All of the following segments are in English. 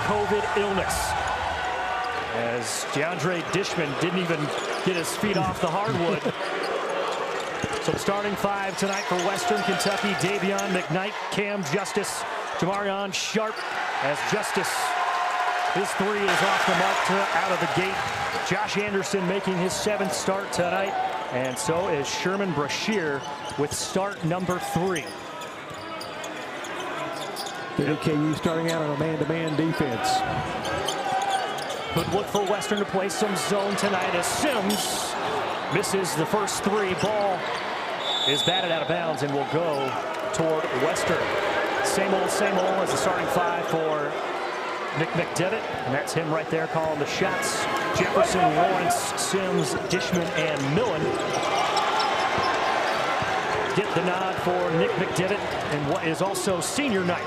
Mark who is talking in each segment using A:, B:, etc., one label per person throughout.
A: COVID illness, as DeAndre Dishman didn't even get his feet off the hardwood. So starting five tonight for Western Kentucky: Davion McKnight, Cam Justice, Jamarion Sharp. As Justice, his three is off the mark out of the gate. Josh Anderson making his 7th start tonight, and so is Sherman Brashear with start number 3.
B: WKU starting out on a man-to-man defense.
A: Could look for Western to play some zone tonight as Sims misses the first 3. Ball is batted out of bounds and will go toward Western. Same old as the starting 5 for Nick McDevitt, and that's him right there calling the shots. Jefferson, Lawrence, Sims, Dishman, and Millen get the nod for Nick McDevitt in what is also senior night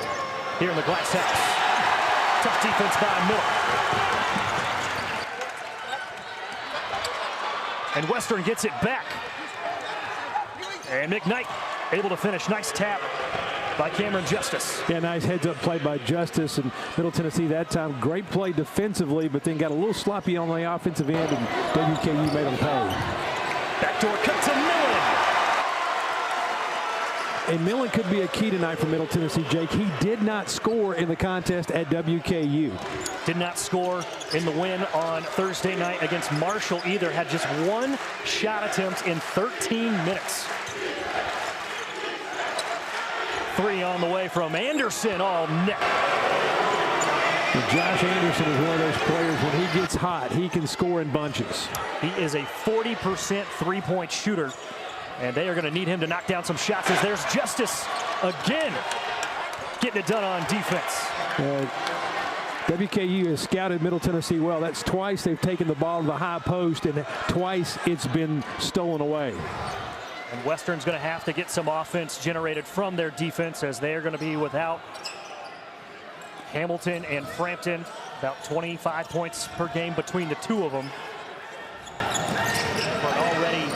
A: here in the Glass House. Tough defense by Millen. And Western gets it back. And McKnight able to finish. Nice tap by Cameron Justice.
B: Yeah, nice heads-up play by Justice, and Middle Tennessee that time. Great play defensively, but then got a little sloppy on the offensive end, and WKU made them pay.
A: Backdoor cut to Millen.
B: And Millen could be a key tonight for Middle Tennessee, Jake. He did not score in the contest at WKU.
A: Did not score in the win on Thursday night against Marshall either. Had just 1 shot attempt in 13 minutes. 3 on the way from Anderson, all net.
B: And Josh Anderson is one of those players, when he gets hot, he can score in bunches.
A: He is a 40% three-point shooter, and they are going to need him to knock down some shots, as there's Justice again getting it done on defense.
B: WKU has scouted Middle Tennessee well. That's twice they've taken the ball to the high post, and twice it's been stolen away.
A: And Western's going to have to get some offense generated from their defense, as they are going to be without Hamilton and Frampton. About 25 points per game between the two of them. For an already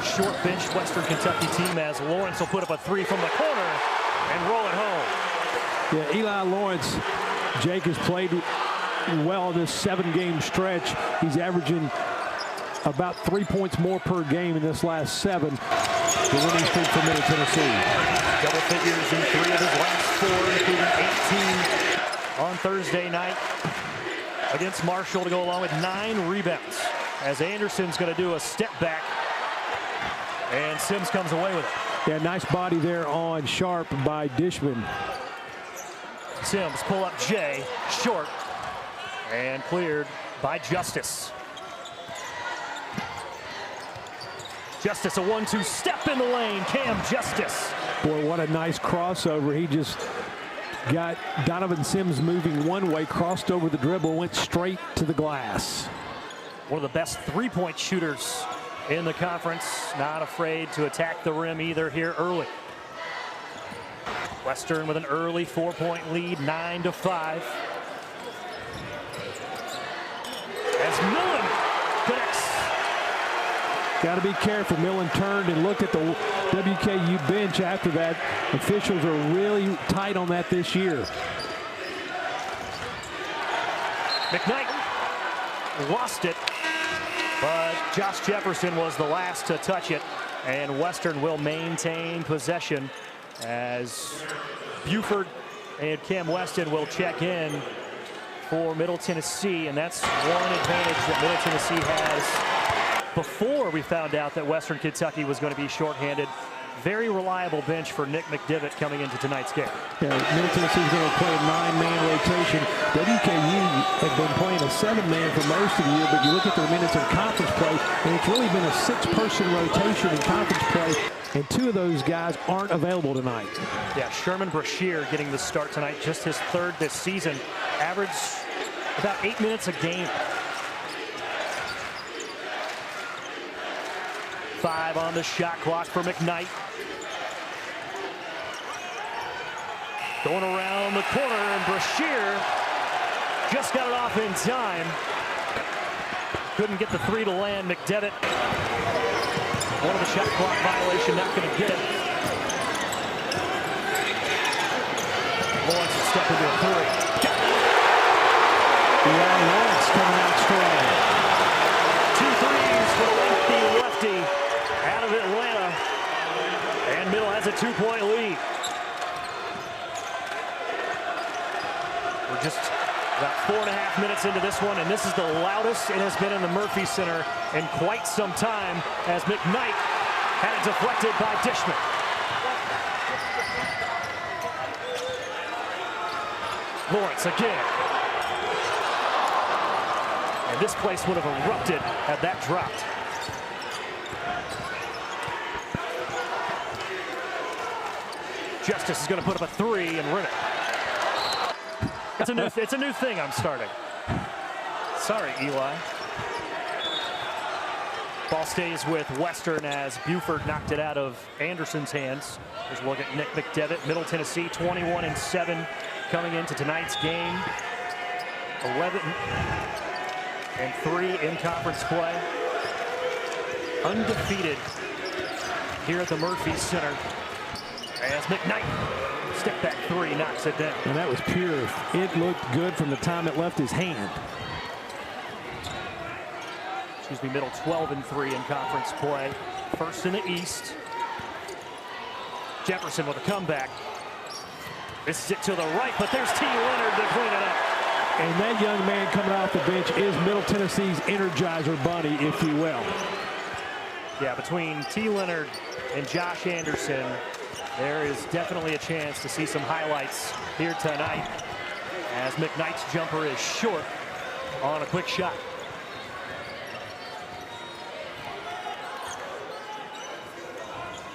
A: short bench Western Kentucky team, as Lawrence will put up a 3 from the corner and roll it home.
B: Yeah, Eli Lawrence, Jake, has played well this 7-game stretch. He's averaging about 3 points more per game in this last 7. The winning streak for Middle Tennessee.
A: Double figures in 3 of his last 4, including 18 on Thursday night against Marshall, to go along with 9 rebounds. As Anderson's going to do a step back, and Sims comes away with it.
B: Yeah, nice body there on Sharp by Dishman.
A: Sims pull up Jay, short, and cleared by Justice. Justice, a 1-2 step in the lane. Cam Justice.
B: Boy, what a nice crossover. He just got Donovan Sims moving one way, crossed over the dribble, went straight to the glass.
A: One of the best three-point shooters in the conference. Not afraid to attack the rim either here early. Western with an early 4-point lead, 9-5. As Millen connects.
B: Got to be careful. Millen turned and looked at the WKU bench after that. Officials are really tight on that this year.
A: McKnight lost it, but Josh Jefferson was the last to touch it, and Western will maintain possession as Buford and Cam Weston will check in for Middle Tennessee, and that's one advantage that Middle Tennessee has. Before we found out that Western Kentucky was going to be shorthanded, very reliable bench for Nick McDevitt coming into tonight's game.
B: Yeah, Middle Tennessee is going to play a 9-man rotation. WKU have been playing a 7-man for most of the year, but you look at their minutes in conference play, and it's really been a 6-person rotation in conference play, and 2 of those guys aren't available tonight.
A: Yeah, Sherman Brashear getting the start tonight, just his 3rd this season. Averaged about 8 minutes a game. 5 on the shot clock for McKnight. Going around the corner, and Brashear just got it off in time. Couldn't get the 3 to land. McDevitt, one of the shot clock violation, not going to get it. Lawrence will step into a 3. 2-point lead. We're just about 4.5 minutes into this one, and this is the loudest it has been in the Murphy Center in quite some time, as McKnight had it deflected by Dishman. Lawrence again. And this place would have erupted had that dropped. Justice is going to put up a 3 and win it. It's a new thing I'm starting. Sorry, Eli. Ball stays with Western as Buford knocked it out of Anderson's hands. There's a look at Nick McDevitt, Middle Tennessee, 21-7 coming into tonight's game. 11-3 in conference play. Undefeated here at the Murphy Center as McKnight, step back 3, knocks it down.
B: And that was pure. It looked good from the time it left his hand.
A: Excuse me, Middle 12-3 in conference play. First in the East. Jefferson with a comeback. This is it to the right, but there's T. Leonard to clean it up.
B: And that young man coming off the bench is Middle Tennessee's Energizer Bunny, if you will.
A: Yeah, between T. Leonard and Josh Anderson, there is definitely a chance to see some highlights here tonight, as McKnight's jumper is short on a quick shot.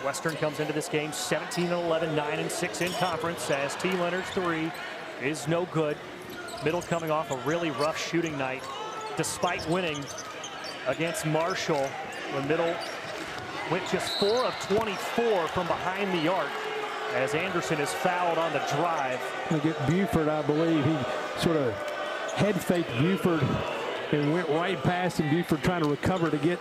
A: Western comes into this game 17-11, 9-6 in conference, as T. Leonard's 3 is no good. Middle coming off a really rough shooting night, despite winning against Marshall, when Middle went just 4 of 24 from behind the arc, as Anderson is fouled on the drive.
B: Look at Buford, I believe. He sort of head faked Buford and went right past him. Buford trying to recover to get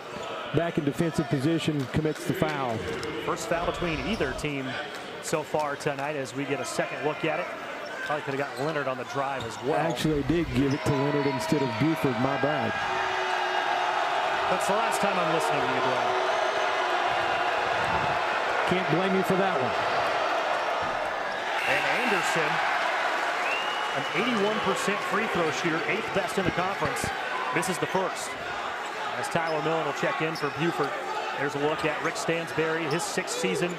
B: back in defensive position, commits the foul.
A: First foul between either team so far tonight, as we get a second look at it. Probably could have got Leonard on the drive as well.
B: Actually, they did give it to Leonard instead of Buford. My bad.
A: That's the last time I'm listening to you, Glenn.
B: Can't blame you for that one.
A: And Anderson, an 81% free throw shooter, 8th best in the conference. This is the first. As Tyler Millen will check in for Buford. There's a look at Rick Stansberry, his 6th season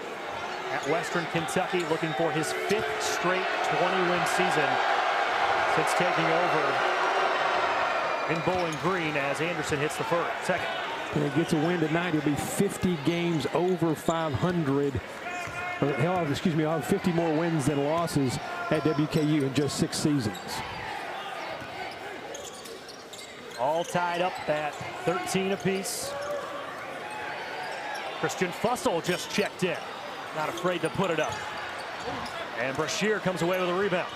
A: at Western Kentucky, looking for his 5th straight 20-win season since taking over in Bowling Green, as Anderson hits the second.
B: And he gets a win tonight. He'll be 50 games over 500. Or he'll have 50 more wins than losses at WKU in just 6 seasons.
A: All tied up at 13 apiece. Christian Fussell just checked in. Not afraid to put it up. And Brashear comes away with a rebound.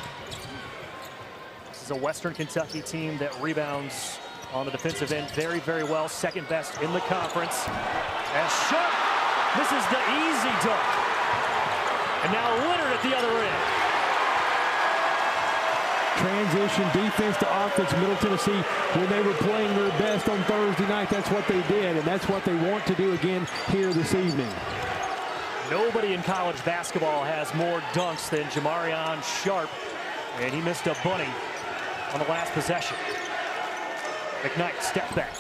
A: This is a Western Kentucky team that rebounds on the defensive end very, very well. 2nd best in the conference. As Sharp misses the easy dunk. And now Leonard at the other end.
B: Transition defense to offense. Middle Tennessee, when they were playing their best on Thursday night, that's what they did, and that's what they want to do again here this evening.
A: Nobody in college basketball has more dunks than Jamarion Sharp, and he missed a bunny on the last possession. McKnight, step back.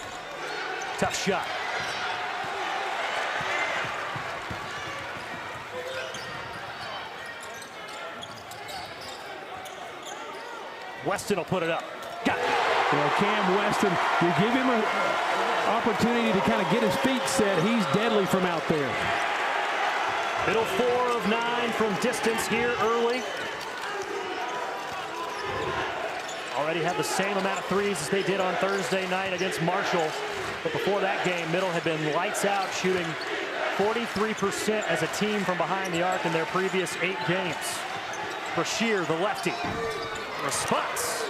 A: Tough shot. Weston will put it up. Got it.
B: Well, Cam Weston, you give him an opportunity to kind of get his feet set. He's deadly from out there.
A: Middle 4 of 9 from distance here early. Already had the same amount of threes as they did on Thursday night against Marshall. But before that game, Middle had been lights out, shooting 43% as a team from behind the arc in their previous 8 games. Brashear, the lefty. Response.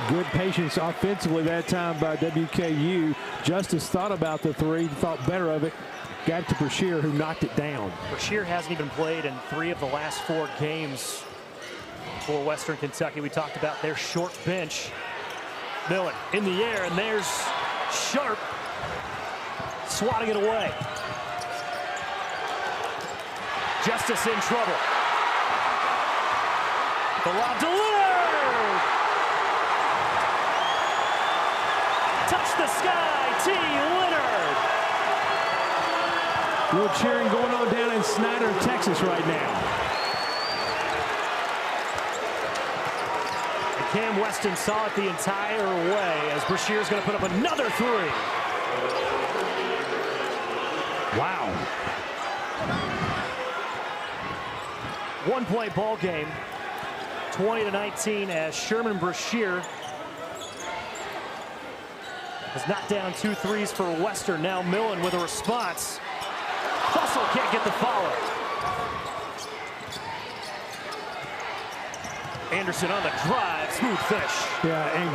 B: Good patience offensively that time by WKU. Justice thought about the 3, thought better of it. Got it to Brashear, who knocked it down.
A: Brashear hasn't even played in 3 of the last 4 games for Western Kentucky. We talked about their short bench. Millen in the air, and there's Sharp swatting it away. Justice in trouble. The lob to Leonard. Touch the sky, T. Leonard.
B: A little cheering going on down in Snyder, Texas right now.
A: And Cam Weston saw it the entire way as Brashear's going to put up another three.
B: Wow.
A: 1-point ball game. 20-19 as Sherman Brashear has knocked down 2 threes for Western. Now Millen with a response. Fussell can't get the follow. Anderson on the drive, smooth finish.
B: Yeah, and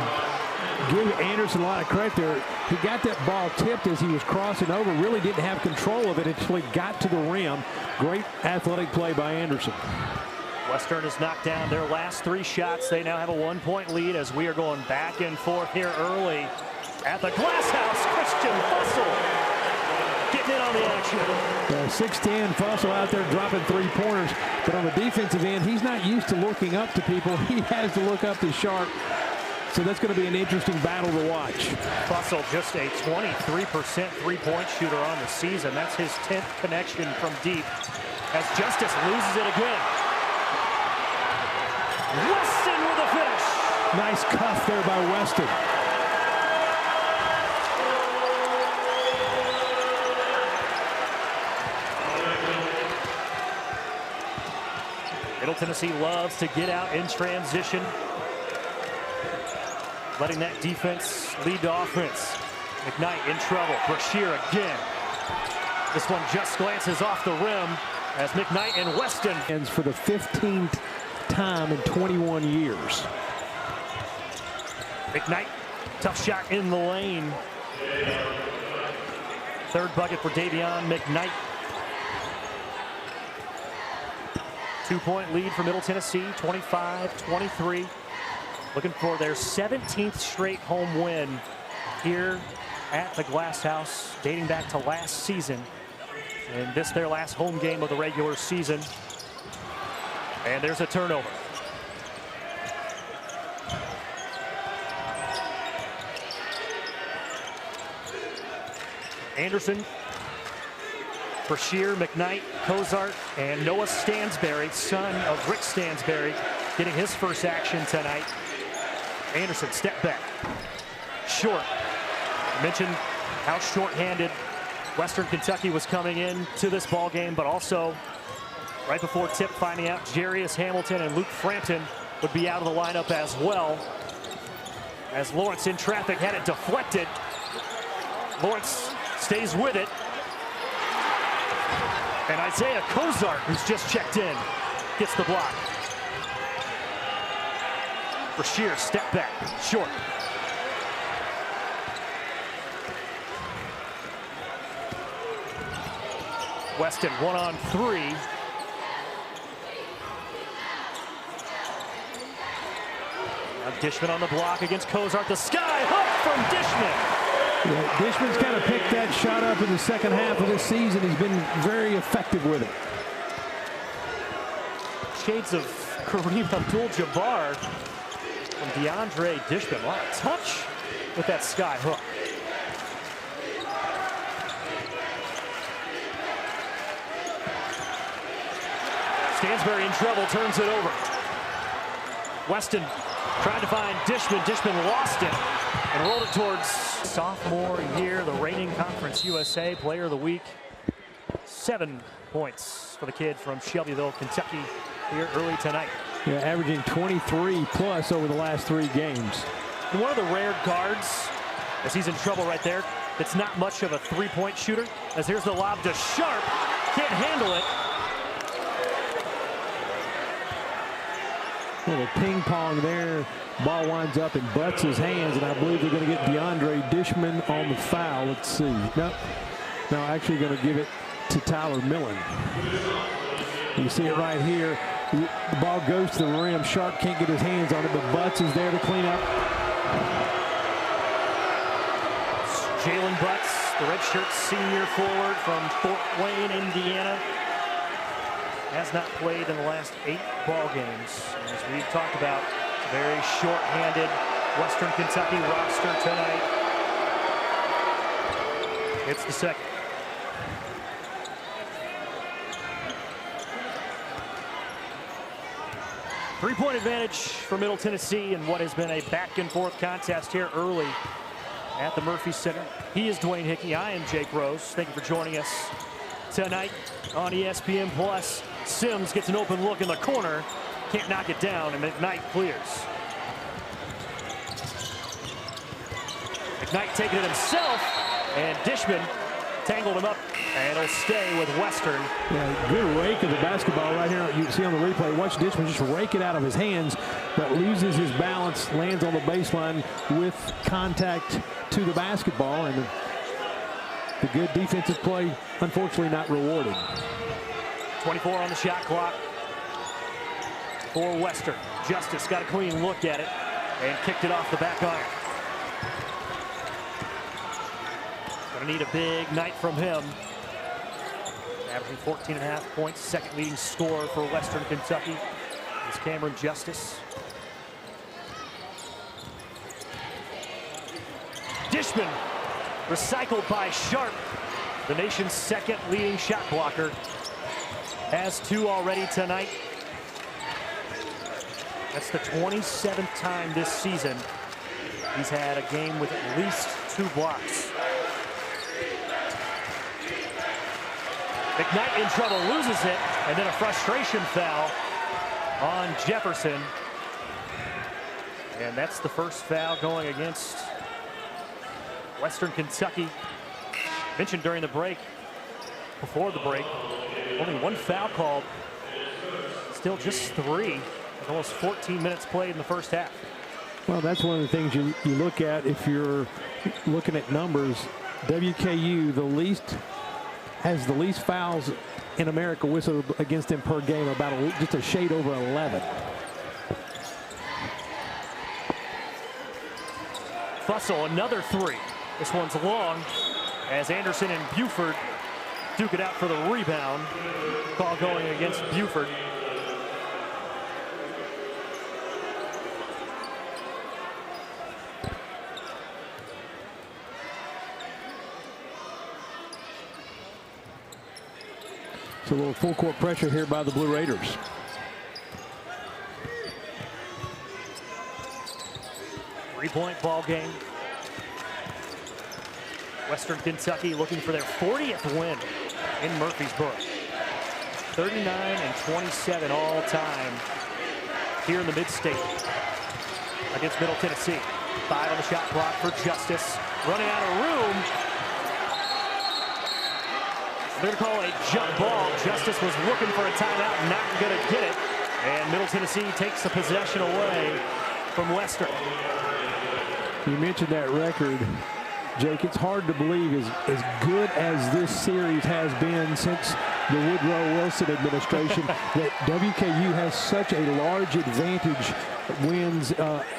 B: give Anderson a lot of credit there. He got that ball tipped as he was crossing over, really didn't have control of it until he got to the rim. Great athletic play by Anderson.
A: Western has knocked down their last 3 shots. They now have a 1-point lead as we are going back and forth here early at the Glass House. Christian Fussell getting in on the action.
B: 6'10", Fussell out there dropping 3-pointers, but on the defensive end, he's not used to looking up to people. He has to look up to Sharp. So that's going to be an interesting battle to watch.
A: Fussell just a 23% three-point shooter on the season. That's his 10th connection from deep as Justice loses it again. Weston with a finish.
B: Nice cuff there by Weston.
A: Middle Tennessee loves to get out in transition, letting that defense lead to offense. McKnight in trouble. Brashear again. This one just glances off the rim as McKnight and Weston.
B: Ends for the 15th time in 21 years.
A: McKnight, tough shot in the lane. 3rd bucket for Davion McKnight. 2-point lead for Middle Tennessee, 25-23. Looking for their 17th straight home win here at the Glass House, dating back to last season. And this their last home game of the regular season. And there's a turnover. Anderson, Brashear, McKnight, Cozart, and Noah Stansberry, son of Rick Stansberry, getting his first action tonight. Anderson, step back. Short. I mentioned how short-handed Western Kentucky was coming into this ball game, but also right before tip finding out Jarius Hamilton and Luke Frampton would be out of the lineup as well. As Lawrence in traffic had it deflected. Lawrence stays with it. And Isaiah Cozart, who's just checked in, gets the block. Brashear, step back, short. Weston 1-on-3. Now Dishman on the block against Cozart. The sky hook from Dishman.
B: Yeah, Dishman's kind of picked that shot up in the second half of this season. He's been very effective with it.
A: Shades of Kareem Abdul-Jabbar from DeAndre Dishman. Wow, touch with that sky hook. Stansberry in trouble, turns it over. Weston trying to find Dishman. Dishman lost it and rolled it towards sophomore year, the reigning Conference USA Player of the Week. 7 points for the kid from Shelbyville, Kentucky here early tonight.
B: Yeah, averaging 23 plus over the last 3 games.
A: And one of the rare guards, as he's in trouble right there, that's not much of a 3-point shooter, as here's the lob to Sharp. Can't handle it.
B: A little ping pong there. Ball winds up in Butts' hands, and I believe they're going to get DeAndre Dishman on the foul. Let's see. Nope. No, actually going to give it to Tyler Millen. You see it right here. The ball goes to the rim. Sharp can't get his hands on it, but Butts is there to clean up.
A: Jalen Butts, the redshirt senior forward from Fort Wayne, Indiana. has not played in the last 8 ball games. As we've talked about, very short-handed Western Kentucky roster tonight. It's the second. Three-point advantage for Middle Tennessee in what has been a back-and-forth contest here early at the Murphy Center. He is Dwayne Hickey. I am Jake Rose. Thank you for joining us tonight on ESPN+. Sims gets an open look in the corner. Can't knock it down, and McKnight clears. McKnight taking it himself, and Dishman tangled him up, and he'll stay with Western.
B: Yeah, good rake of the basketball right here. You can see on the replay. Watch Dishman just rake it out of his hands, but loses his balance, lands on the baseline with contact to the basketball, and the good defensive play, unfortunately, not rewarded.
A: 24 on the shot clock for Western. Justice got a clean look at it and kicked it off the back iron. Gonna need a big night from him. Averaging 14.5 points, second leading scorer for Western Kentucky is Cameron Justice. Dishman recycled by Sharp, the nation's second leading shot blocker. Has 2 already tonight. That's the 27th time this season he's had a game with at least 2 blocks. McKnight in trouble, loses it, and then a frustration foul on Jefferson. And that's the first foul going against Western Kentucky. Mentioned during the break, before the break, only 1 foul called. Still just 3, with almost 14 minutes played in the first half.
B: Well, that's one of the things you look at if you're looking at numbers. WKU, has the least fouls in America whistled against them per game, about just a shade over 11.
A: Fussell, another 3. This one's long as Anderson and Buford duke it out for the rebound. Call going against Buford.
B: It's a little full court pressure here by the Blue Raiders.
A: Three-point ball game. Western Kentucky looking for their 40th win in Murfreesboro. 39-27 all time here in the mid-state against Middle Tennessee. 5 on the shot clock for Justice. Running out of room. They're going to call a jump ball. Justice was looking for a timeout, not going to get it. And Middle Tennessee takes the possession away from Western.
B: You mentioned that record, Jake. It's hard to believe as good as this series has been since the Woodrow Wilson administration that WKU has such a large advantage wins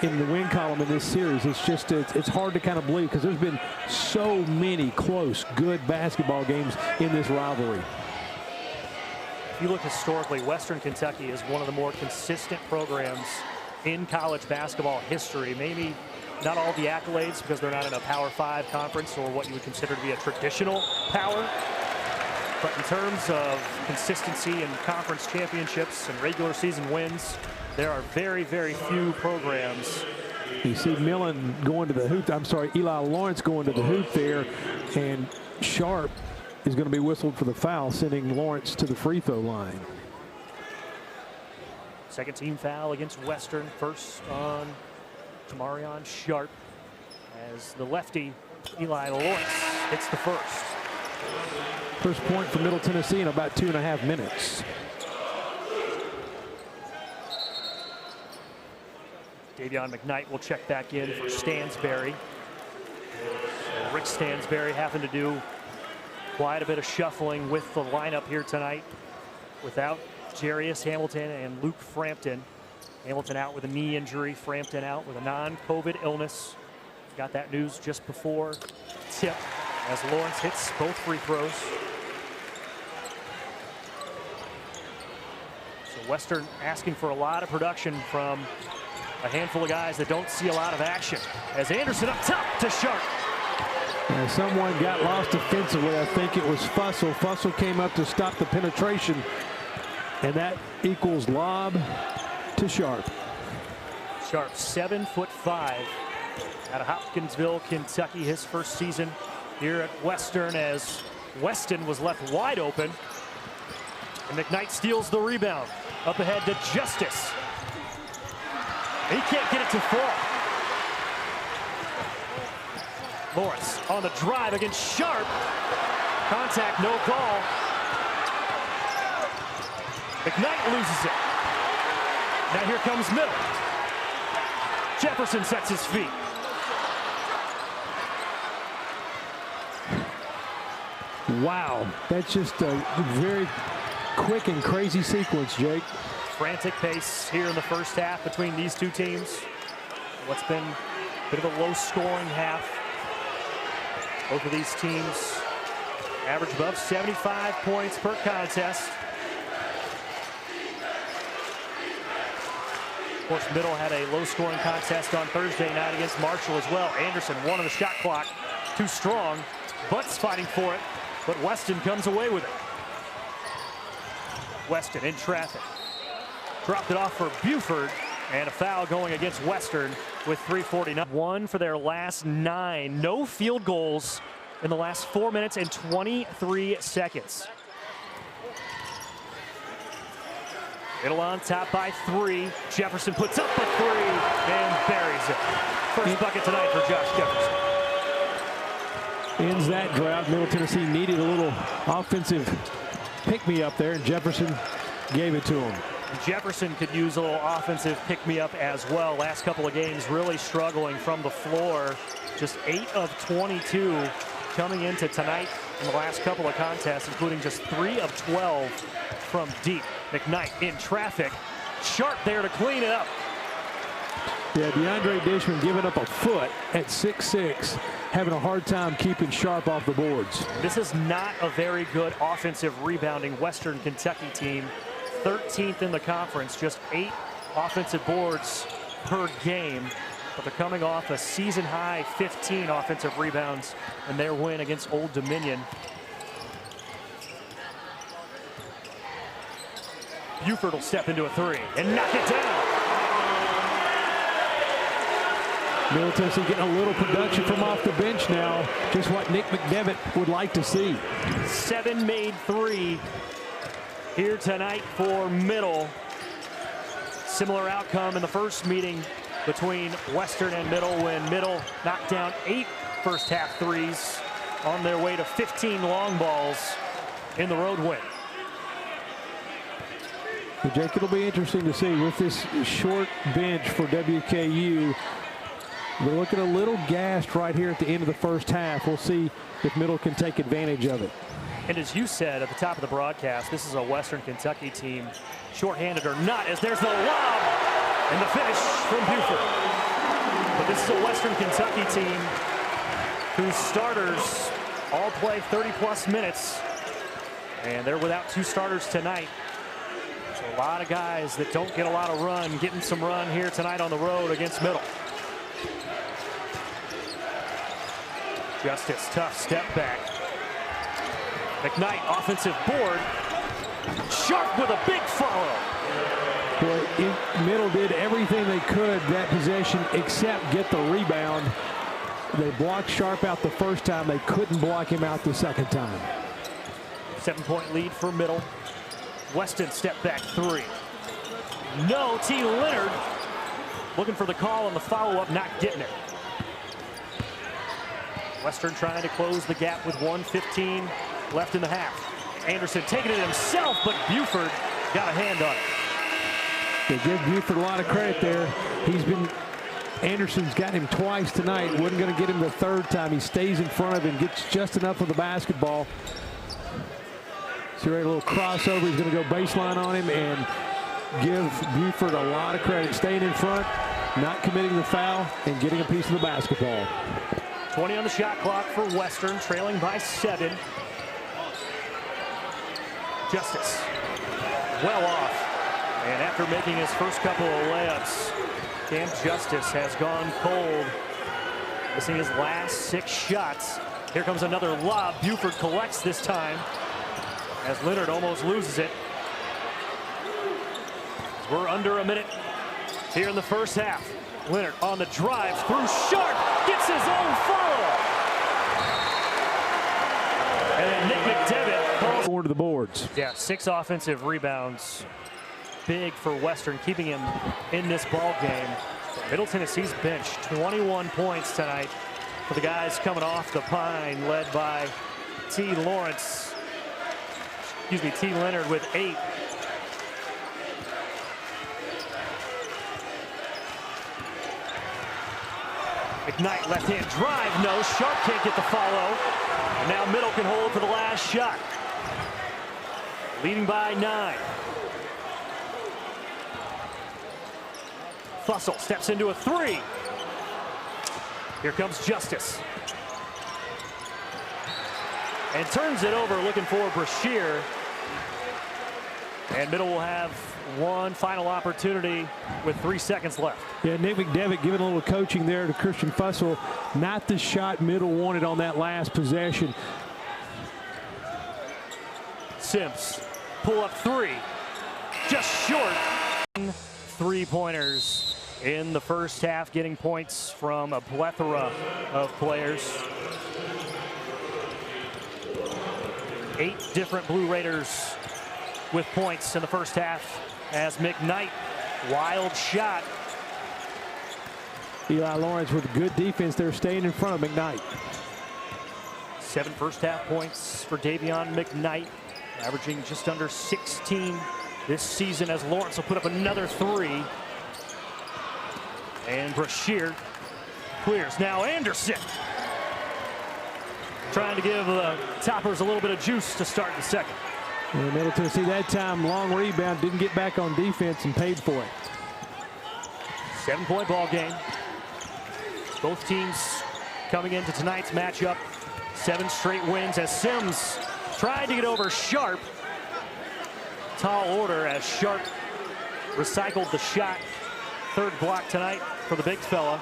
B: in the win column in this series. It's just it's hard to kind of believe because there's been so many close, good basketball games in this rivalry.
A: If you look historically, Western Kentucky is one of the more consistent programs in college basketball history. Maybe not all the accolades because they're not in a Power 5 conference or what you would consider to be a traditional power. But in terms of consistency in conference championships and regular season wins, there are very, very few programs.
B: You see Millen going to the hoop. I'm sorry, Eli Lawrence going to the hoop there, and Sharp is going to be whistled for the foul, sending Lawrence to the free throw line.
A: Second team foul against Western. First on Tamarion Sharp as the lefty Eli Lawrence hits the first.
B: First point for Middle Tennessee in about 2.5 minutes.
A: Davion McKnight will check back in for Stansberry. Rick Stansberry having to do quite a bit of shuffling with the lineup here tonight without Jarius Hamilton and Luke Frampton. Hamilton out with a knee injury, Frampton out with a non-COVID illness. Got that news just before tip as Lawrence hits both free throws. So Western asking for a lot of production from a handful of guys that don't see a lot of action. As Anderson up top to Sharp.
B: And someone got lost defensively. I think it was Fussell. Fussell came up to stop the penetration, and that equals lob to Sharp.
A: Sharp, 7'5", out of Hopkinsville, Kentucky. His first season here at Western, as Weston was left wide open. And McKnight steals the rebound. Up ahead to Justice. He can't get it to fall. Morris on the drive against Sharp. Contact, no call. McKnight loses it. Now here comes Middle. Jefferson sets his feet.
B: Wow, that's just a very quick and crazy sequence, Jake.
A: Frantic pace here in the first half between these two teams. What's been a bit of a low-scoring half. Both of these teams average above 75 points per contest. Of course, Middle had a low-scoring contest on Thursday night against Marshall as well. Anderson, one on the shot clock, too strong. Butts fighting for it, but Weston comes away with it. Weston in traffic. Dropped it off for Buford, and a foul going against Western with 3:49. One for their last 9. No field goals in the last 4 minutes and 23 seconds. Middle on top by 3. Jefferson puts up a 3 and buries it. First bucket tonight for Josh Jefferson.
B: Ends that drought. Middle Tennessee needed a little offensive pick-me-up there, and Jefferson gave it to him.
A: Jefferson could use a little offensive pick-me-up as well. Last couple of games really struggling from the floor. Just 8 of 22 coming into tonight in the last couple of contests, including just 3 of 12 from deep. McKnight in traffic. Sharp there to clean it up.
B: Yeah, DeAndre Dishman giving up a foot at 6'6", having a hard time keeping Sharp off the boards.
A: This is not a very good offensive rebounding Western Kentucky team. 13th in the conference, just 8 offensive boards per game. But they're coming off a season-high 15 offensive rebounds in their win against Old Dominion. Buford will step into a 3 and knock it down.
B: Middle Tennessee getting a little production from off the bench now. Just what Nick McDevitt would like to see.
A: 7 made 3 here tonight for Middle. Similar outcome in the first meeting between Western and Middle, when Middle knocked down 8 first half threes on their way to 15 long balls in the road win.
B: Well, Jake, it'll be interesting to see with this short bench for WKU. They're looking a little gassed right here at the end of the first half. We'll see if Middle can take advantage of it.
A: And as you said at the top of the broadcast, this is a Western Kentucky team, shorthanded or not, as there's the lob and the finish from Buford. But this is a Western Kentucky team whose starters all play 30-plus minutes, and they're without 2 starters tonight. So a lot of guys that don't get a lot of run, getting some run here tonight on the road against Middle. Justice, tough step back. McKnight, offensive board. Sharp with a big follow.
B: Boy, Middle did everything they could that possession except get the rebound. They blocked Sharp out the first time. They couldn't block him out the second time.
A: 7-point lead for Middle. Weston step back 3. No, T. Leonard looking for the call on the follow-up, not getting it. Western trying to close the gap with 1:15 left in the half. Anderson taking it himself, but Buford got a hand on it.
B: They give Buford a lot of credit there. Anderson's got him twice tonight. Wasn't going to get him the third time. He stays in front of him, gets just enough of the basketball. So right, a little crossover. He's going to go baseline on him and give Buford a lot of credit. Staying in front, not committing the foul, and getting a piece of the basketball.
A: 20 on the shot clock for Western, trailing by 7. Justice, well off. And after making his first couple of layups, Cam Justice has gone cold, missing his last 6 shots. Here comes another lob. Buford collects this time as Leonard almost loses it. We're under a minute here in the first half. Leonard on the drive through Sharp, gets his own follow. And then Nick McDevitt calls
B: forward to the boards.
A: Yeah, 6 offensive rebounds. Big for Western, keeping him in this ball game. Middle Tennessee's bench, 21 points tonight for the guys coming off the pine, led by T. Leonard with 8. McKnight left-hand drive, no. Sharp can't get the follow. Now Middle can hold for the last shot. Leading by 9. Fussell steps into a 3. Here comes Justice. And turns it over, looking for Brashear. And Middle will have one final opportunity with 3 seconds left.
B: Yeah, Nick McDevitt giving a little coaching there to Christian Fussell. Not the shot Middle wanted on that last possession.
A: Sims, pull up 3. Just short. 3-pointers in the first half, getting points from a plethora of players. 8 different Blue Raiders with points in the first half as McKnight, wild shot.
B: Eli Lawrence with good defense there, staying in front of McKnight.
A: 7 first half points for Davion McKnight, averaging just under 16 this season, as Lawrence will put up another 3. And Brashear clears. Now Anderson trying to give the Toppers a little bit of juice to start the second.
B: And Middle Tennessee that time, long rebound, didn't get back on defense and paid for it.
A: 7-point ball game. Both teams coming into tonight's matchup, 7 straight wins as Sims tried to get over Sharp. Tall order as Sharp recycled the shot. 3rd block tonight for the big fella.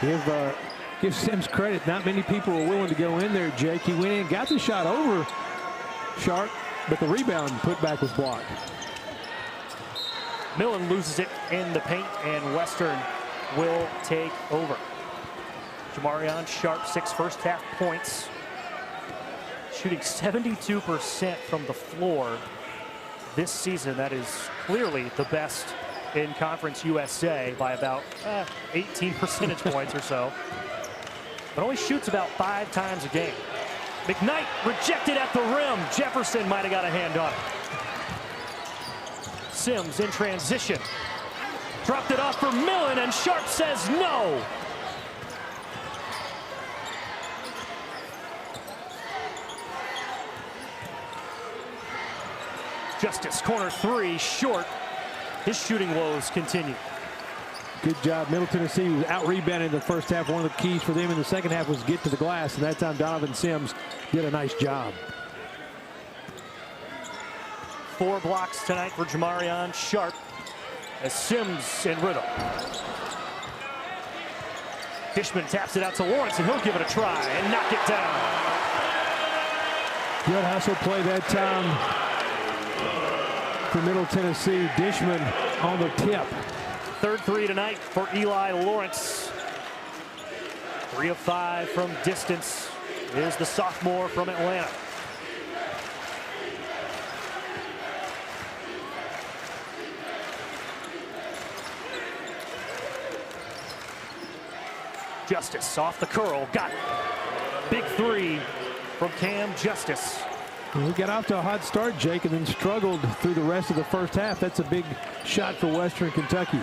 B: Give Sims credit. Not many people were willing to go in there, Jake. He went in, got the shot over Sharp, but the rebound put back was blocked.
A: Millen loses it in the paint, and Western will take over. Jamarion Sharp, 6 first half points. Shooting 72% from the floor this season. That is clearly the best in Conference USA by about 18 percentage points or so. But only shoots about 5 times a game. McKnight rejected at the rim. Jefferson might have got a hand on it. Sims in transition. Dropped it off for Millen, and Sharp says no. Justice, corner 3, short. His shooting woes continue.
B: Good job. Middle Tennessee was out-rebounded in the first half. One of the keys for them in the second half was get to the glass, and that time Donovan Sims did a nice job.
A: 4 blocks tonight for Jamarion Sharp as Sims in rhythm. Dishman taps it out to Lawrence, and he'll give it a try and knock it down.
B: Good hustle play that time for Middle Tennessee. Dishman on the tip.
A: 3rd 3 tonight for Eli Lawrence. 3 of 5 from distance is the sophomore from Atlanta. Justice off the curl, got it. Big 3 from Cam Justice.
B: He got off to a hot start, Jake, and then struggled through the rest of the first half. That's a big shot for Western Kentucky.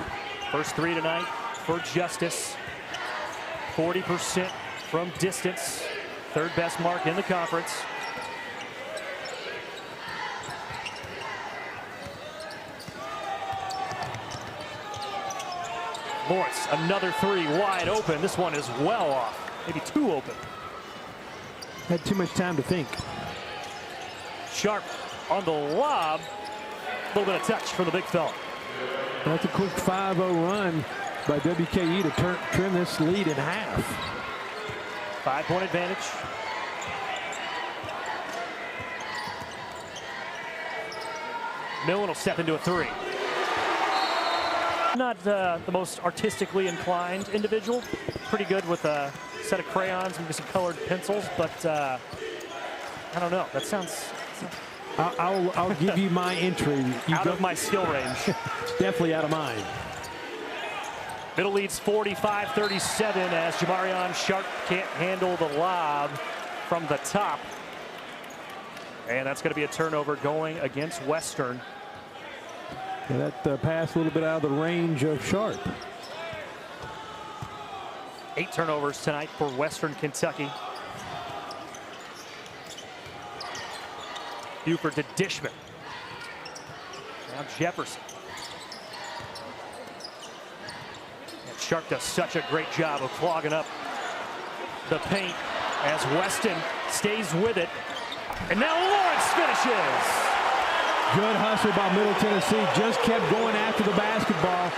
A: First 3 tonight for Justice. 40% from distance. 3rd best mark in the conference. Lawrence, another 3 wide open. This one is well off, maybe too open.
B: Had too much time to think.
A: Sharp on the lob. A little bit of touch for the big fella.
B: That's a quick 5-0 run by WKU to trim this lead in half.
A: 5-point advantage. Millen will step into a three. Not the most artistically inclined individual. Pretty good with a set of crayons and some colored pencils, but I don't know. That sounds...
B: I'll give you my entry.
A: Out of my skill range.
B: Definitely out of mine.
A: Middle leads 45-37 as Jamarion Sharp can't handle the lob from the top. And that's going to be a turnover going against Western.
B: Yeah, that pass a little bit out of the range of Sharp.
A: 8 turnovers tonight for Western Kentucky. Buford to Dishman. Now Jefferson. And Sharp does such a great job of clogging up the paint as Weston stays with it. And now Lawrence finishes.
B: Good hustle by Middle Tennessee. Just kept going after the basketball.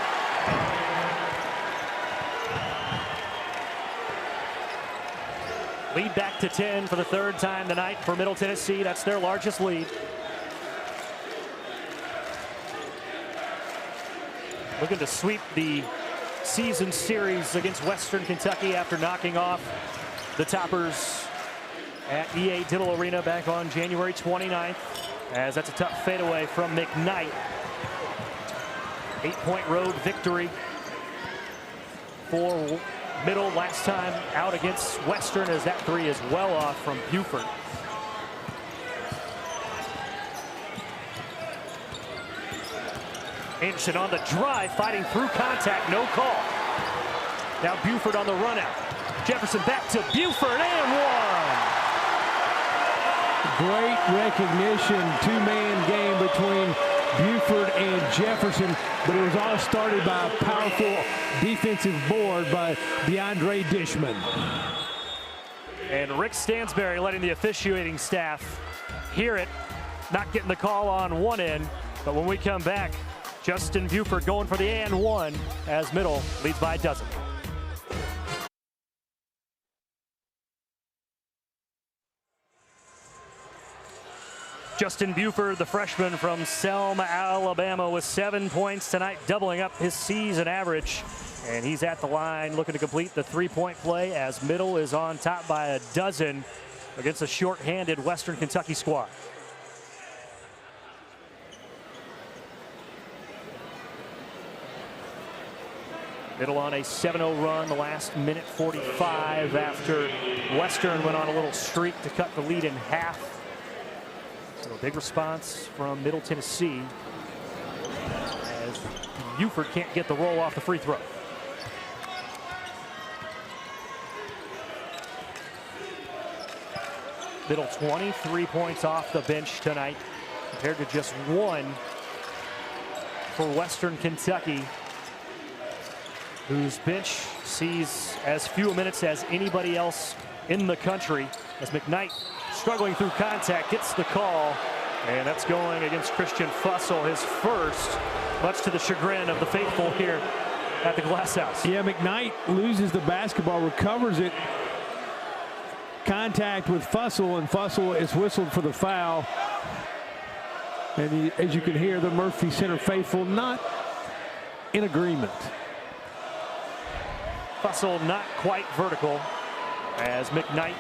A: Lead back to 10 for the 3rd time tonight for Middle Tennessee. That's their largest lead. Looking to sweep the season series against Western Kentucky after knocking off the Toppers at EA Diddle Arena back on January 29th. As that's a tough fadeaway from McKnight. 8-point road victory for Middle last time out against Western, as that three is well off from Buford. Anderson on the drive, fighting through contact, no call. Now Buford on the run out. Jefferson back to Buford and one.
B: Great recognition, 2-man game between Buford and Jefferson, but it was all started by a powerful defensive board by DeAndre Dishman.
A: And Rick Stansberry letting the officiating staff hear it, not getting the call on one end, but when we come back, Justin Buford going for the and one as Middle leads by a dozen. Justin Buford, the freshman from Selma, Alabama, with 7 points tonight, doubling up his season average. And he's at the line looking to complete the 3-point play as Middle is on top by a dozen against a short-handed Western Kentucky squad. Middle on a 7-0 run the last minute 45 after Western went on a little streak to cut the lead in half. So a big response from Middle Tennessee as Buford can't get the roll off the free throw. Middle 23 points off the bench tonight compared to just 1 for Western Kentucky, whose bench sees as few minutes as anybody else in the country, as McKnight struggling through contact gets the call, and that's going against Christian Fussell, his first, much to the chagrin of the faithful here at the Glass House.
B: Yeah, McKnight loses the basketball, recovers it, contact with Fussell, and Fussell is whistled for the foul. And as you can hear, the Murphy Center faithful not in agreement.
A: Fussell not quite vertical as McKnight,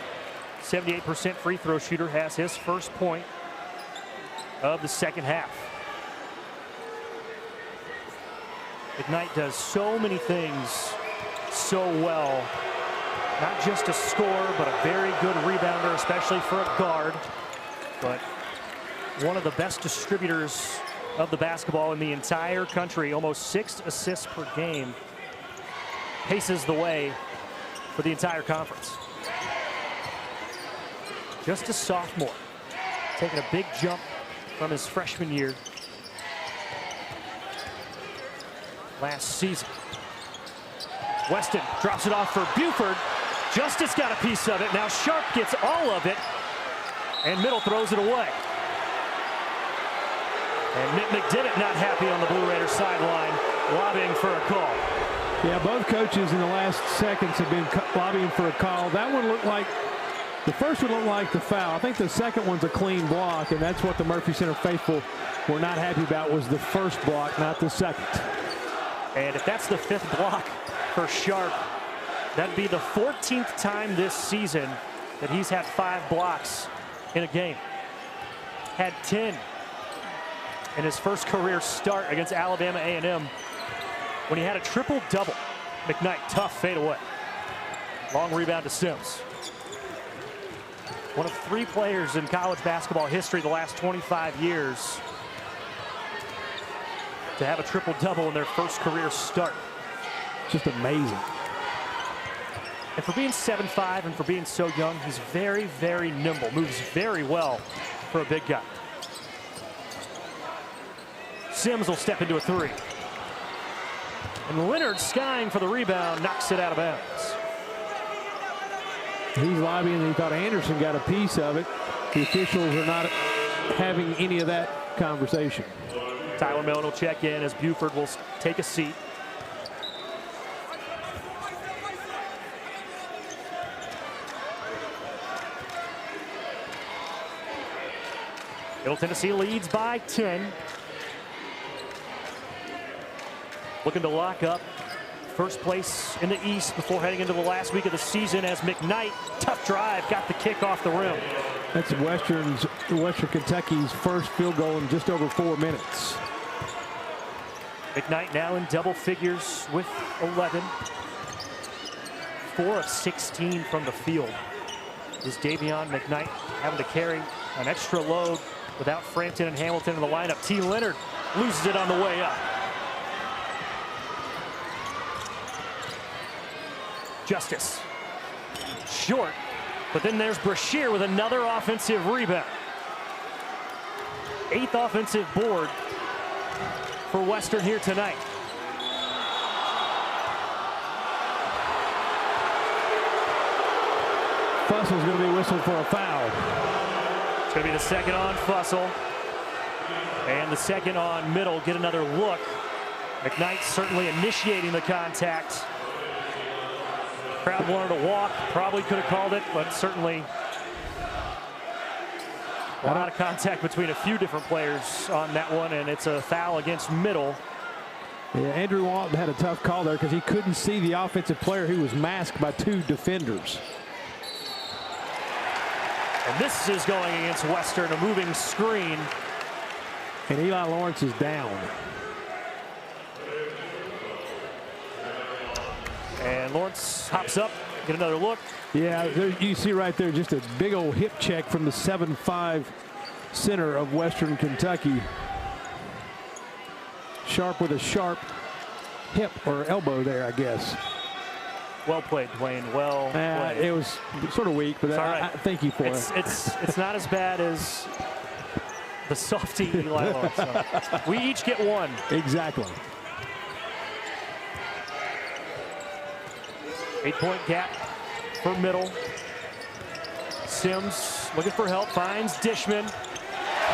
A: 78% free throw shooter, has his first point of the second half. McKnight does so many things so well. Not just a scorer, but a very good rebounder, especially for a guard. But one of the best distributors of the basketball in the entire country. Almost 6 assists per game. Paces the way for the entire conference. Just a sophomore, taking a big jump from his freshman year last season. Weston drops it off for Buford. Justice got a piece of it. Now Sharp gets all of it, and Middle throws it away. And Nick McDevitt not happy on the Blue Raiders sideline, lobbying for a call.
B: Yeah, both coaches in the last seconds have been lobbying for a call. That one looked like, the first one looked like the foul. I think the second one's a clean block, and that's what the Murphy Center faithful were not happy about, was the first block, not the second.
A: And if that's the 5th block for Sharp, that'd be the 14th time this season that he's had 5 blocks in a game. Had 10 in his first career start against Alabama A&M when he had a triple-double. McKnight, tough fadeaway. Long rebound to Sims. One of 3 players in college basketball history the last 25 years to have a triple-double in their first career start.
B: Just amazing.
A: And for being 7'5" and for being so young, he's very, very nimble. Moves very well for a big guy. Sims will step into a 3. And Leonard, skying for the rebound, knocks it out of bounds.
B: He's lobbying, and he thought Anderson got a piece of it. The officials are not having any of that conversation.
A: Tyler Millen will check in as Buford will take a seat. Middle Tennessee leads by 10. Looking to lock up first place in the East before heading into the last week of the season as McKnight, tough drive, got the kick off the rim.
B: That's Western Kentucky's first field goal in just over 4 minutes.
A: McKnight now in double figures with 11. 4 of 16 from the field. Is Davion McKnight having to carry an extra load without Frampton and Hamilton in the lineup. T. Leonard loses it on the way up. Justice short, but then there's Brashear with another offensive rebound. 8th offensive board for Western here tonight.
B: Fussel's going to be whistled for a foul.
A: It's going to be the second on Fussell and the second on Middle. Get another look. McKnight certainly initiating the contact. Crowd wanted to walk, probably could have called it, but certainly a lot of contact between a few different players on that one, and it's a foul against Middle.
B: Yeah, Andrew Walton had a tough call there because he couldn't see the offensive player who was masked by 2 defenders.
A: And this is going against Western, a moving screen.
B: And Eli Lawrence is down.
A: And Lawrence hops up, get another look.
B: Yeah, there, you see right there just a big old hip check from the 7'5" center of Western Kentucky. Sharp with a sharp hip or elbow there, I guess.
A: Well played, Dwayne. Well played.
B: It was sort of weak, but I thank you for it.
A: It's not as bad as the softy Eli Lawrence. So we each get 1.
B: Exactly.
A: 8-point gap for Middle. Sims looking for help, finds Dishman.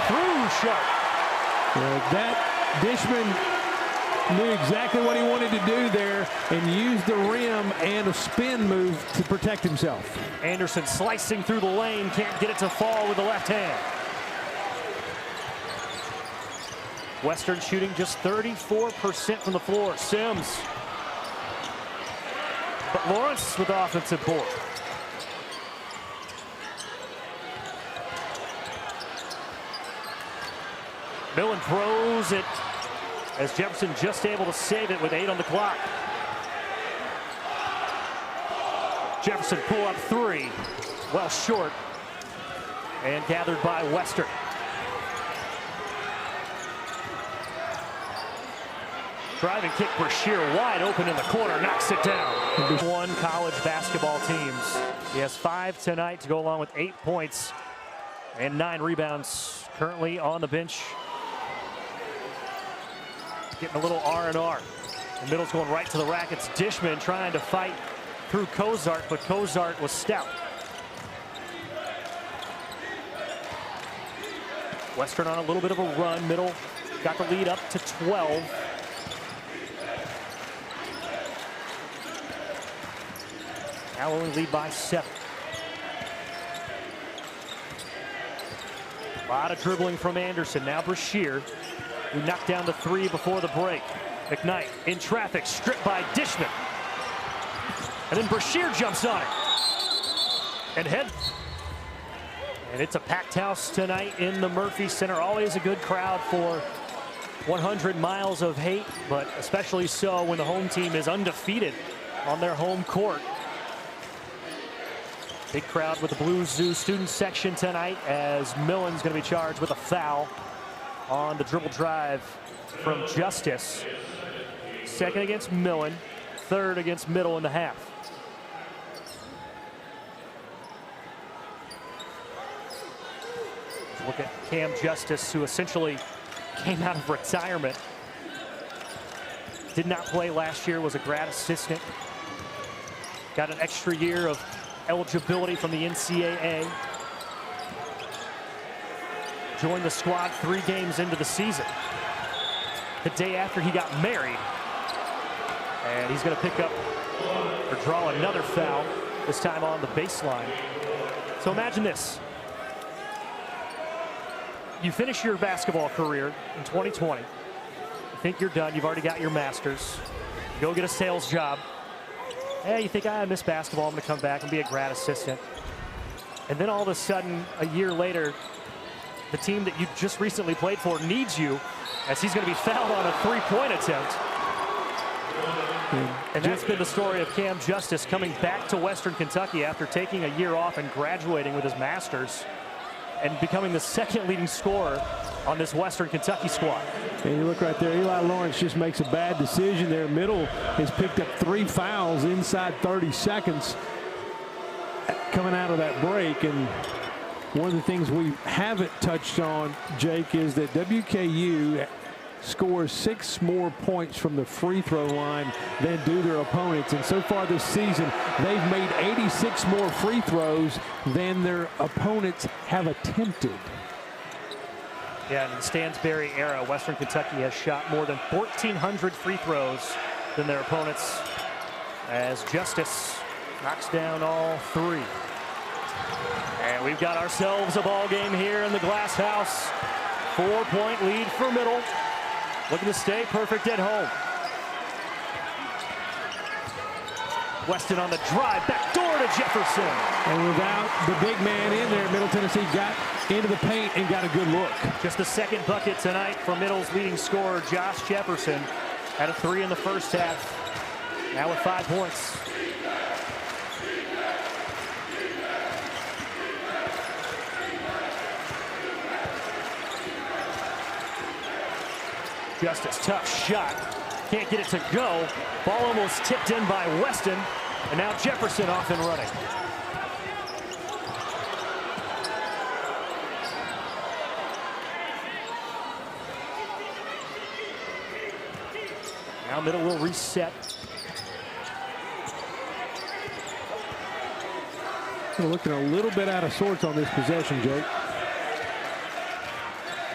A: Through Sharp.
B: That Dishman knew exactly what he wanted to do there and used the rim and a spin move to protect himself.
A: Anderson slicing through the lane, can't get it to fall with the left hand. Western shooting just 34% from the floor. Sims. But Lawrence with the offensive board. Millen throws it as Jefferson just able to save it with 8 on the clock. Jefferson pull up 3, well short, and gathered by Western. Driving kick, Brashear wide open in the corner, knocks it down. 1 college basketball teams. He has 5 tonight to go along with 8 points and 9 rebounds. Currently on the bench, getting a little R&R. The Middle's going right to the rack. It's Dishman trying to fight through Cozart, but Cozart was stout. Western on a little bit of a run. Middle got the lead up to 12. Now only lead by 7. A lot of dribbling from Anderson. Now Brashear, who knocked down the 3 before the break. McKnight in traffic, stripped by Dishman. And then Brashear jumps on it. And it's a packed house tonight in the Murphy Center. Always a good crowd for 100 miles of hate, but especially so when the home team is undefeated on their home court. Big crowd with the Blue Zoo student section tonight, as Millen's going to be charged with a foul on the dribble drive from Justice. Second against Millen, third against Middle in the half. Look at Cam Justice, who essentially came out of retirement. Did not play last year, was a grad assistant. Got an extra year of eligibility from the NCAA. Joined the squad 3 games into the season. The day after he got married. And he's going to pick up or draw another foul, this time on the baseline. So imagine this. You finish your basketball career in 2020. You think you're done. You've already got your master's. You go get a sales job. Hey, you think, I miss basketball. I'm going to come back and be a grad assistant. And then all of a sudden, a year later, the team that you just recently played for needs you, as he's going to be fouled on a 3-point attempt. And that's been the story of Cam Justice coming back to Western Kentucky after taking a year off and graduating with his master's, and becoming the second leading scorer on this Western Kentucky squad.
B: And you look right there, Eli Lawrence just makes a bad decision there. Middle has picked up 3 fouls inside 30 seconds coming out of that break. And one of the things we haven't touched on, Jake, is that WKU scores 6 more points from the free throw line than do their opponents. And so far this season, they've made 86 more free throws than their opponents have attempted.
A: Yeah, in the Stansbury era, Western Kentucky has shot more than 1,400 free throws than their opponents, as Justice knocks down all 3. And we've got ourselves a ball game here in the Glass House. 4-point lead for Middle. Looking to stay perfect at home. Weston on the drive, back door to Jefferson.
B: And without the big man in there, Middle Tennessee got into the paint and got a good look.
A: Just the second bucket tonight for Middle's leading scorer, Josh Jefferson. Had a 3 in the first half. Now with 5 points. Justice, tough shot. Can't get it to go. Ball almost tipped in by Weston. And now Jefferson off and running. Now Middle will reset.
B: They're looking a little bit out of sorts on this possession, Jake.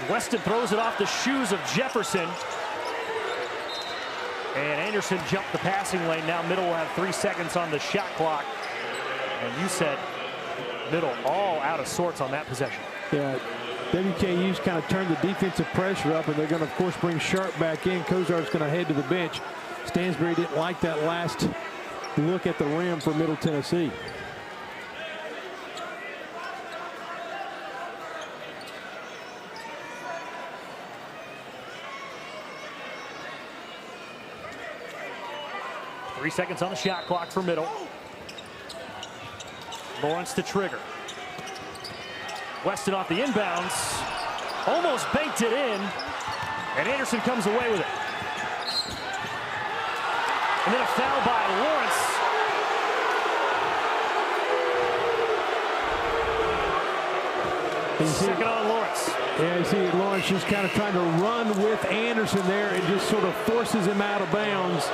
A: Weston throws it off the shoes of Jefferson. And Anderson jumped the passing lane. Now Middle will have 3 seconds on the shot clock. And you said Middle all out of sorts on that possession.
B: Yeah, WKU's kind of turned the defensive pressure up, and they're going to, of course, bring Sharp back in. Kozar's going to head to the bench. Stansbury didn't like that last look at the rim for Middle Tennessee.
A: Three seconds on the shot clock for Middle. Lawrence to trigger. Weston off the inbounds. Almost banked it in. And Anderson comes away with it. And then a foul by Lawrence. Second on Lawrence.
B: Yeah, you see Lawrence just kind of trying to run with Anderson there and just sort of forces him out of bounds.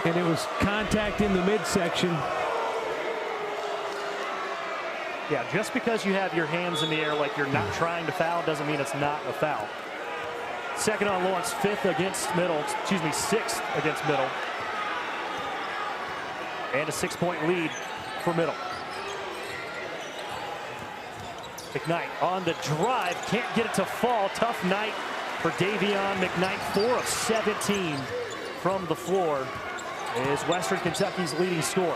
B: And it was contact in the midsection.
A: Yeah, just because you have your hands in the air like you're not trying to foul doesn't mean it's not a foul. Second on Lawrence, sixth against Middle. And a 6-point lead for Middle. McKnight on the drive, can't get it to fall. Tough night for Davion McKnight. 4 of 17 from the floor is Western Kentucky's leading scorer.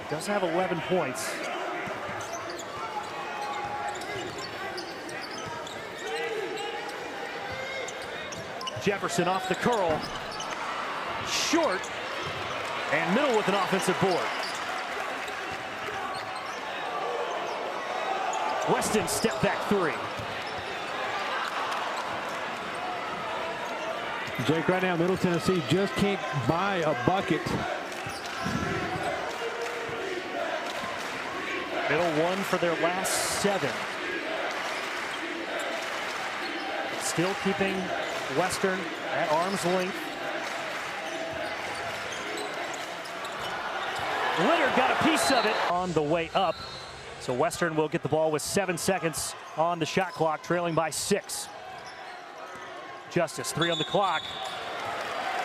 A: Does have 11 points. Jefferson off the curl. Short. And Middle with an offensive board. Weston step back three.
B: Jake, right now Middle Tennessee just can't buy a bucket.
A: Middle won for their last 7. Still keeping Western at arm's length. Leonard got a piece of it on the way up. So Western will get the ball with 7 seconds on the shot clock, trailing by 6. Justice, 3 on the clock.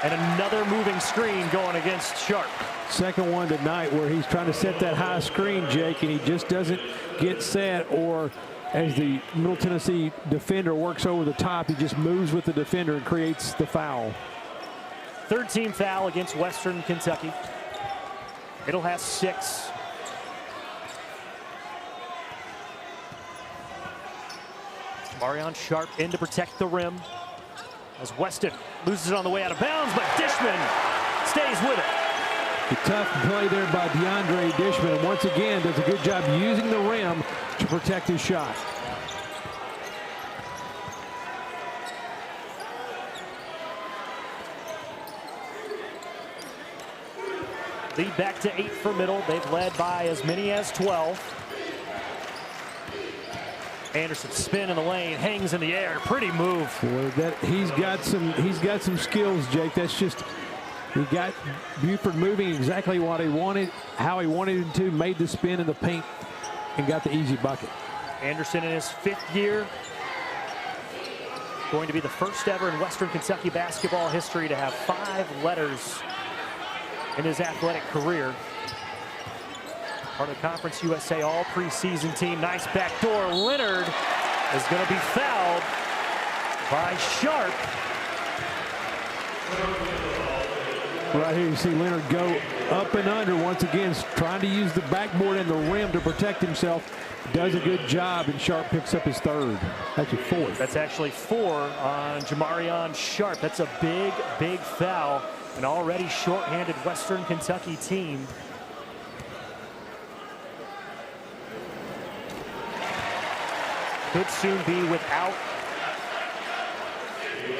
A: And another moving screen going against Sharp.
B: Second one tonight where he's trying to set that high screen, Jake, and he just doesn't get set, or as the Middle Tennessee defender works over the top, he just moves with the defender and creates the foul.
A: Third team foul against Western Kentucky. Middle has 6. Marion Sharp in to protect the rim as Weston loses it on the way out of bounds, but Dishman stays with it.
B: A tough play there by DeAndre Dishman, and once again does a good job using the rim to protect his shot.
A: Lead back to 8 for Middle. They've led by as many as 12. Anderson spin in the lane, hangs in the air. Pretty move.
B: Boy, he's got some skills, Jake. That's just, he got Buford moving exactly what he wanted, how he wanted him to, made the spin in the paint, and got the easy bucket.
A: Anderson in his 5th year. Going to be the first ever in Western Kentucky basketball history to have 5 letters in his athletic career. Part of the Conference USA all preseason team. Nice backdoor. Leonard is going to be fouled by Sharp.
B: Right here you see Leonard go up and under once again, trying to use the backboard and the rim to protect himself. Does a good job, and Sharp picks up his 3rd. Actually 4th.
A: That's actually 4 on Jamarion Sharp. That's a big, big foul. An already short-handed Western Kentucky team. Could soon be without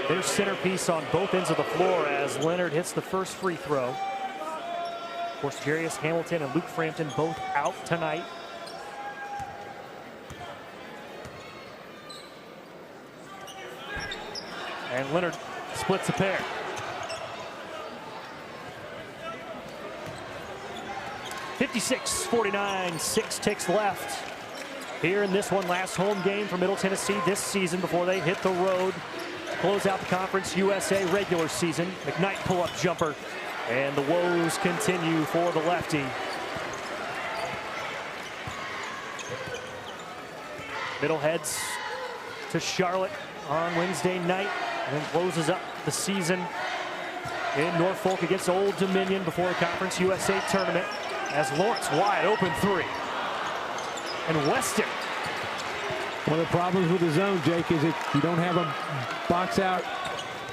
A: their centerpiece on both ends of the floor as Leonard hits the first free throw. Of course, Jarius Hamilton and Luke Frampton both out tonight. And Leonard splits a pair. (56-49), 6 ticks left here in this one. Last home game for Middle Tennessee this season before they hit the road to close out the Conference USA regular season. McKnight pull-up jumper, and the woes continue for the lefty. Middle heads to Charlotte on Wednesday night and then closes up the season in Norfolk against Old Dominion before the Conference USA tournament as Lawrence wide open 3. And Weston.
B: One of the problems with the zone, Jake, is if you don't have a box out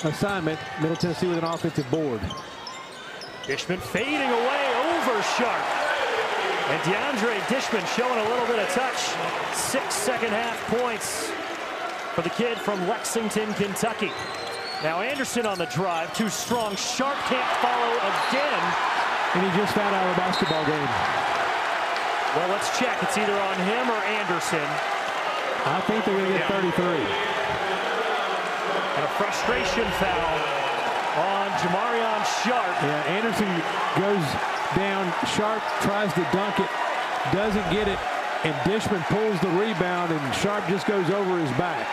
B: assignment, Middle Tennessee with an offensive board.
A: Dishman fading away over Sharp. And DeAndre Dishman showing a little bit of touch. 6 second-half points for the kid from Lexington, Kentucky. Now Anderson on the drive, too strong. Sharp can't follow again.
B: And he just found out of the basketball game.
A: Well, let's check. It's either on him or Anderson.
B: I think they're going to get 33.
A: And a frustration foul on Jamarion Sharp.
B: Yeah, Anderson goes down. Sharp tries to dunk it, doesn't get it, and Dishman pulls the rebound, and Sharp just goes over his back.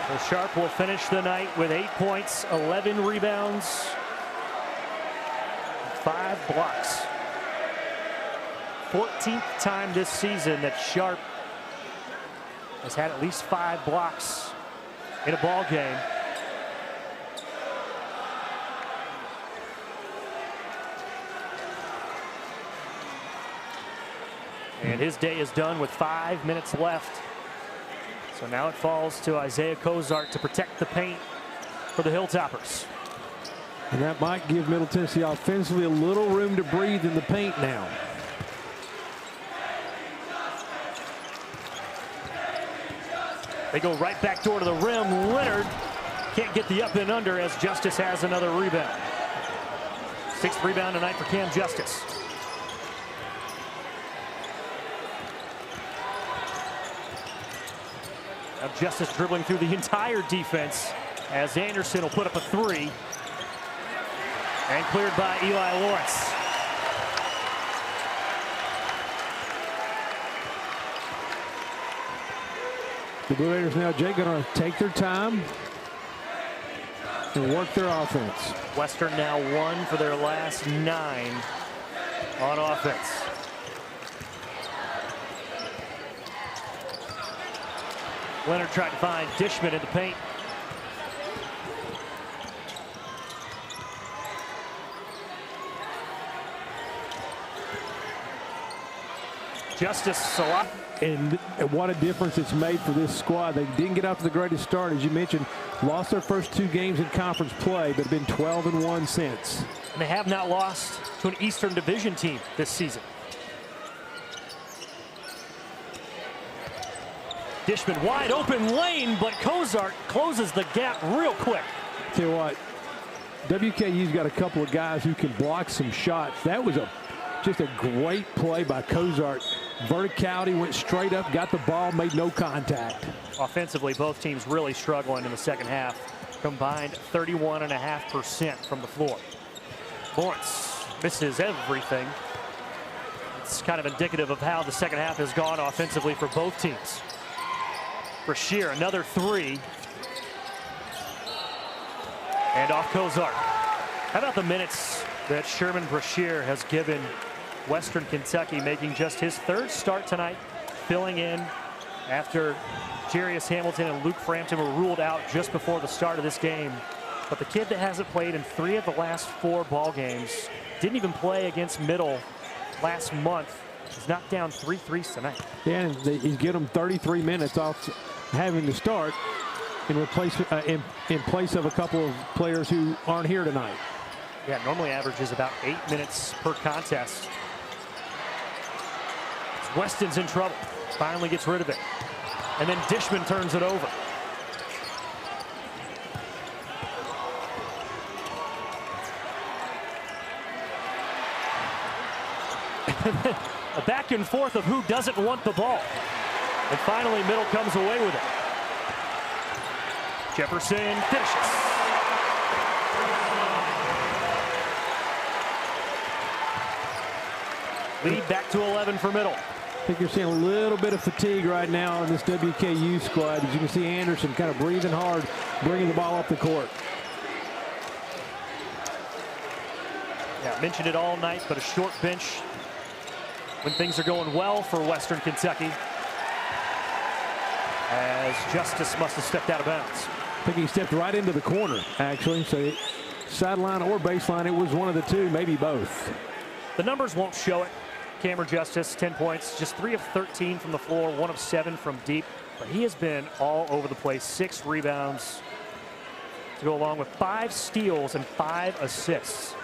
A: So Sharp will finish the night with 8 points, 11 rebounds, 5 blocks. 14th time this season that Sharp has had at least 5 blocks in a ball game. And his day is done with 5 minutes left. So now it falls to Isaiah Cozart to protect the paint for the Hilltoppers.
B: And that might give Middle Tennessee offensively a little room to breathe in the paint now.
A: They go right back door to the rim. Leonard can't get the up and under as Justice has another rebound. 6th rebound tonight for Cam Justice. Now Justice dribbling through the entire defense as Anderson will put up a 3. And cleared by Eli Lawrence.
B: The Blue Raiders now, Jake, going to take their time and work their offense.
A: Western now 1 for their last 9 on offense. Leonard tried to find Dishman in the paint. Justice a lot.
B: And what a difference it's made for this squad. They didn't get out to the greatest start, as you mentioned. Lost their first 2 games in conference play, but have been 12-1 since.
A: And they have not lost to an Eastern Division team this season. Dishman wide open lane, but Cozart closes the gap real quick.
B: Tell you what, WKU's got a couple of guys who can block some shots. That was just a great play by Cozart. Verticality, went straight up, got the ball, made no contact.
A: Offensively, both teams really struggling in the second half. Combined 31.5% from the floor. Lawrence misses everything. It's kind of indicative of how the second half has gone offensively for both teams. Brashear, another 3. And off Cozart. How about the minutes that Sherman Brashear has given Western Kentucky, making just his 3rd start tonight, filling in after Jarius Hamilton and Luke Frampton were ruled out just before the start of this game. But the kid that hasn't played in 3 of the last 4 ball games, didn't even play against Middle last month, he's knocked down 3 threes tonight.
B: Yeah, and he's getting him 33 minutes off having to start in place of a couple of players who aren't here tonight.
A: Yeah, normally averages about 8 minutes per contest. Weston's in trouble. Finally gets rid of it. And then Dishman turns it over. A back and forth of who doesn't want the ball. And finally, Middle comes away with it. Jefferson finishes. Lead back to 11 for Middle.
B: I think you're seeing a little bit of fatigue right now in this WKU squad. As you can see, Anderson kind of breathing hard, bringing the ball up the court.
A: Yeah, mentioned it all night, but a short bench when things are going well for Western Kentucky, as Justice must have stepped out of bounds.
B: I think he stepped right into the corner, actually. So sideline or baseline, it was one of the two, maybe both.
A: The numbers won't show it. Cameron Justice, 10 points, just 3 of 13 from the floor, 1 of 7 from deep. But he has been all over the place. 6 rebounds to go along with 5 steals and 5 assists.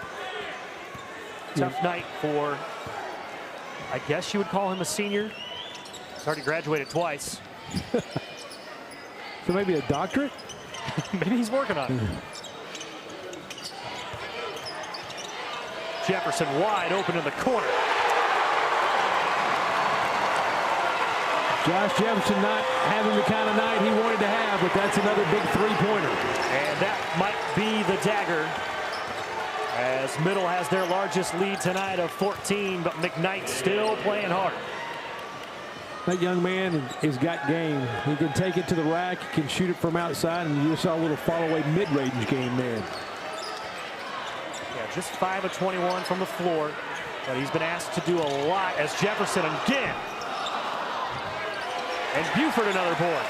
A: Tough night for, I guess you would call him a senior. He's already graduated twice.
B: So maybe a doctorate?
A: Maybe he's working on it. Jefferson wide open in the corner.
B: Josh Jefferson not having the kind of night he wanted to have, but that's another big 3-pointer.
A: And that might be the dagger, as Middle has their largest lead tonight of 14, but McKnight still playing hard.
B: That young man has got game. He can take it to the rack, he can shoot it from outside, and you just saw a little follow-away mid-range game there.
A: Yeah, just 5 of 21 from the floor, but he's been asked to do a lot as Jefferson again. And Buford another board.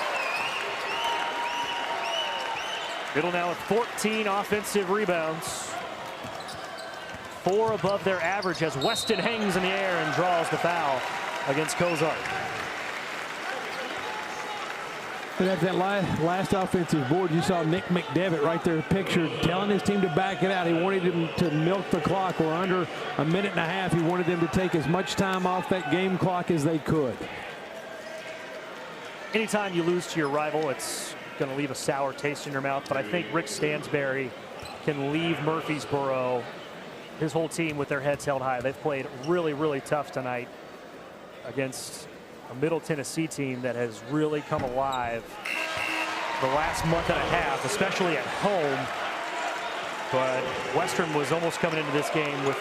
A: Middle now with 14 offensive rebounds. 4 above their average as Weston hangs in the air and draws the foul against Kozart.
B: And at that last offensive board, you saw Nick McDevitt right there pictured telling his team to back it out. He wanted them to milk the clock. We're under a minute and a half. He wanted them to take as much time off that game clock as they could.
A: Anytime you lose to your rival, it's going to leave a sour taste in your mouth. But I think Rick Stansberry can leave Murfreesboro, his whole team, with their heads held high. They've played really, really tough tonight against a Middle Tennessee team that has really come alive the last month and a half, especially at home. But Western was almost coming into this game with,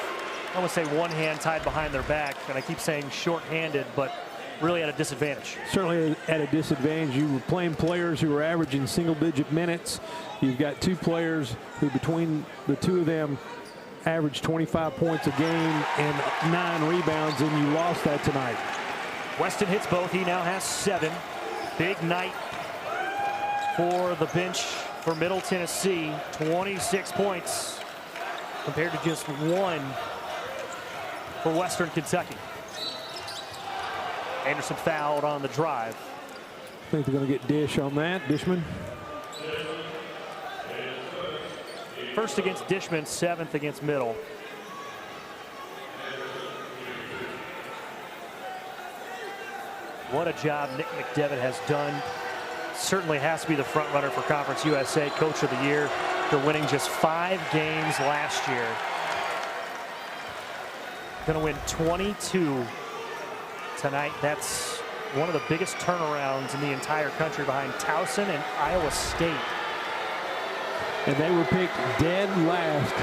A: I want to say, one hand tied behind their back. And I keep saying short-handed, but really at a disadvantage.
B: Certainly at a disadvantage. You were playing players who were averaging single-digit minutes. You've got 2 players who, between the 2 of them, averaged 25 points a game and 9 rebounds, and you lost that tonight.
A: Weston hits both. He now has 7. Big night for the bench for Middle Tennessee. 26 points compared to just 1 for Western Kentucky. Anderson fouled on the drive.
B: I think they're going to get Dish on that. Dishman.
A: First against Dishman, 7th against Middle. What a job Nick McDevitt has done. Certainly has to be the front runner for Conference USA Coach of the Year. They're winning just 5 games last year. Going to win 22 tonight. That's one of the biggest turnarounds in the entire country behind Towson and Iowa State.
B: And they were picked dead last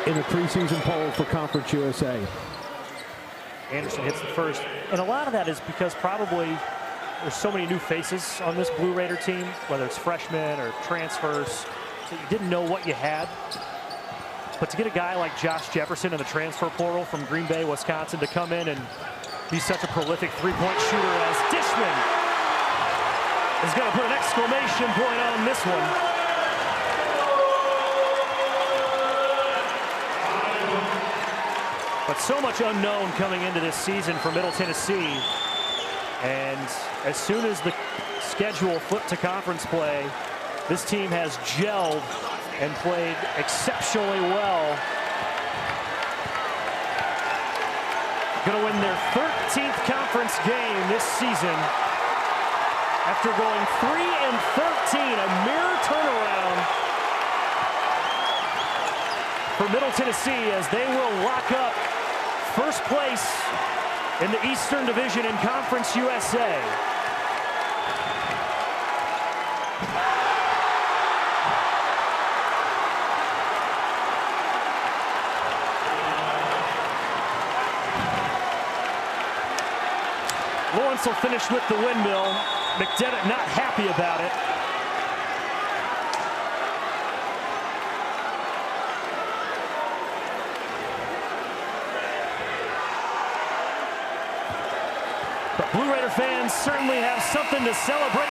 B: in the preseason poll for Conference USA.
A: Anderson hits the first. And a lot of that is because probably there's so many new faces on this Blue Raider team, whether it's freshmen or transfers, so you didn't know what you had. But to get a guy like Josh Jefferson in the transfer portal from Green Bay, Wisconsin, to come in and be such a prolific three-point shooter as Dishman is going to put an exclamation point on this one. But so much unknown coming into this season for Middle Tennessee. And as soon as the schedule flipped to conference play, this team has gelled and played exceptionally well. Going to win their 13th conference game this season after going 3-13, a mere turnaround for Middle Tennessee as they will lock up first place in the Eastern Division in Conference USA. Lawrence will finish with the windmill. McDevitt not happy about it. But Blue Raider fans certainly have something to celebrate.